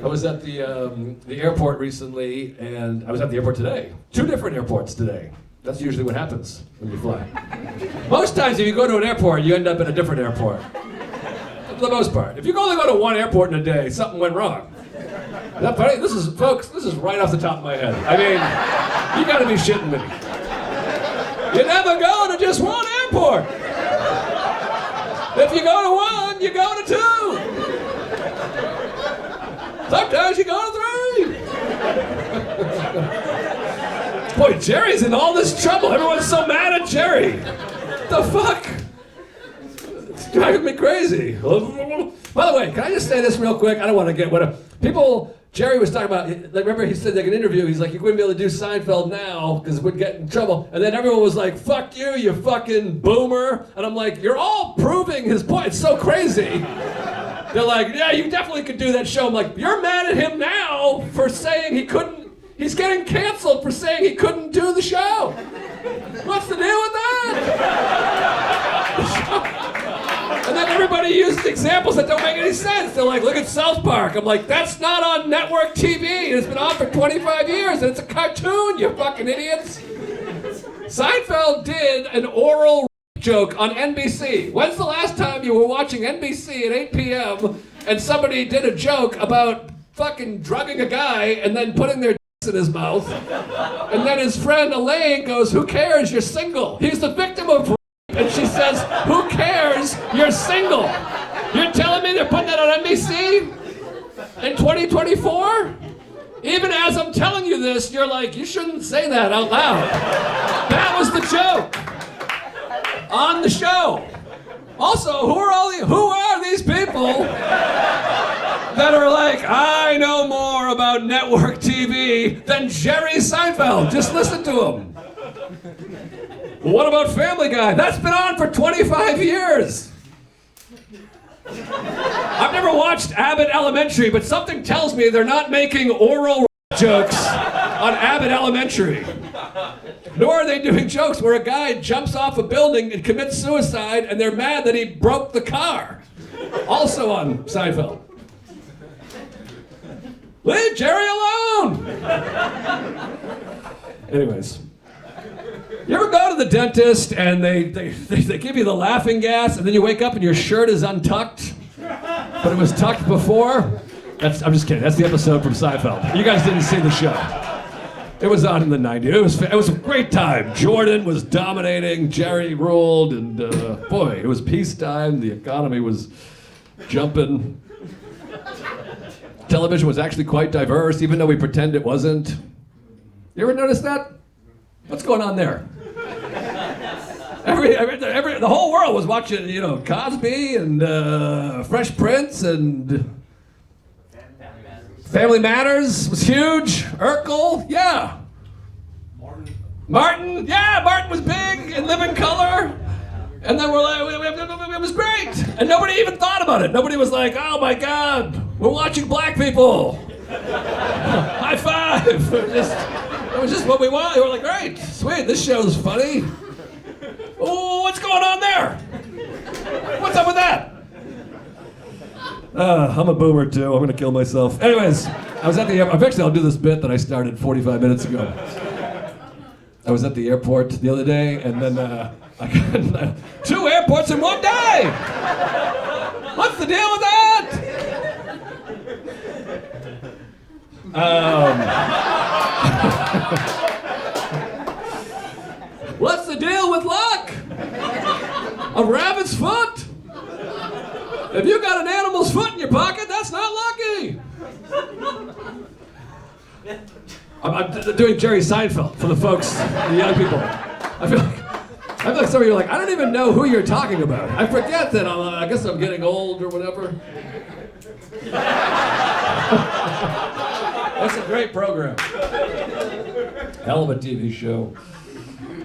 I was at the airport recently, and I was at the airport today. 2 different airports today. That's usually what happens when you fly. Most times if you go to an airport, you end up at a different airport. For the most part. If you only go to one airport in a day, something went wrong. Is that funny? Folks, this is right off the top of my head. I mean, you gotta be shitting me. You never go to just one airport. If you go to one, you go to 2. Sometimes you go to 3. Boy, Jerry's in all this trouble. Everyone's so mad at Jerry. The fuck? It's driving me crazy. By the way, can I just say this real quick? I don't want to get Jerry was talking about, remember he said like an interview, he's like, you wouldn't be able to do Seinfeld now because we'd get in trouble. And then everyone was like, fuck you, you fucking boomer. And I'm like, you're all proving his point. It's so crazy. They're like, yeah, you definitely could do that show. I'm like, you're mad at him now for saying he couldn't, he's getting canceled for saying he couldn't do the show. What's the deal with that? And then everybody uses examples that don't make any sense. They're like, look at South Park. I'm like, that's not on network TV. It's been on for 25 years, and it's a cartoon, you fucking idiots. Seinfeld did an oral joke on NBC. When's the last time you were watching NBC at 8 p.m. and somebody did a joke about fucking drugging a guy and then putting their in his mouth? And then his friend Elaine goes, who cares, you're single. He's the victim of rape. And she says, who cares, you're single. You're telling me they're putting that on NBC in 2024? Even as I'm telling you this, you're like, you shouldn't say that out loud. That was the joke on the show. Also, who are these people that are like, I know more about network TV than Jerry Seinfeld? Just listen to him. What about Family Guy? That's been on for 25 years. I've never watched Abbott Elementary, but something tells me they're not making oral jokes on Abbott Elementary. Nor are they doing jokes where a guy jumps off a building and commits suicide and they're mad that he broke the car. Also on Seinfeld. Leave Jerry alone! Anyways. You ever go to the dentist and they give you the laughing gas and then you wake up and your shirt is untucked, but it was tucked before? I'm just kidding. That's the episode from Seinfeld. You guys didn't see the show. It was on in the 90s. It was a great time. Jordan was dominating, Jerry ruled, and boy, it was peacetime. The economy was jumping. Television was actually quite diverse, even though we pretend it wasn't. You ever notice that? What's going on there? The whole world was watching, Cosby and Fresh Prince and Family Matters was huge. Urkel, yeah. Martin, yeah, Martin was big and Living Color. And then we're like, it was great. And nobody even thought about it. Nobody was like, oh my God, we're watching black people. High five. It was just what we wanted. We were like, great, sweet, this show's funny. Oh, what's going on there? What's up with that? I'm a boomer too. I'm gonna kill myself. Anyways, I was at the airport. Eventually I'll do this bit that I started 45 minutes ago. I was at the airport the other day, and then I got 2 airports in one day! What's the deal with that? What's the deal with luck? A rabbit's foot? If you got an animal's foot in your pocket, that's not lucky. I'm doing Jerry Seinfeld for the folks, the young people. I feel like some of you are like, I don't even know who you're talking about. I forget that I guess I'm getting old or whatever. That's a great program. Hell of a TV show.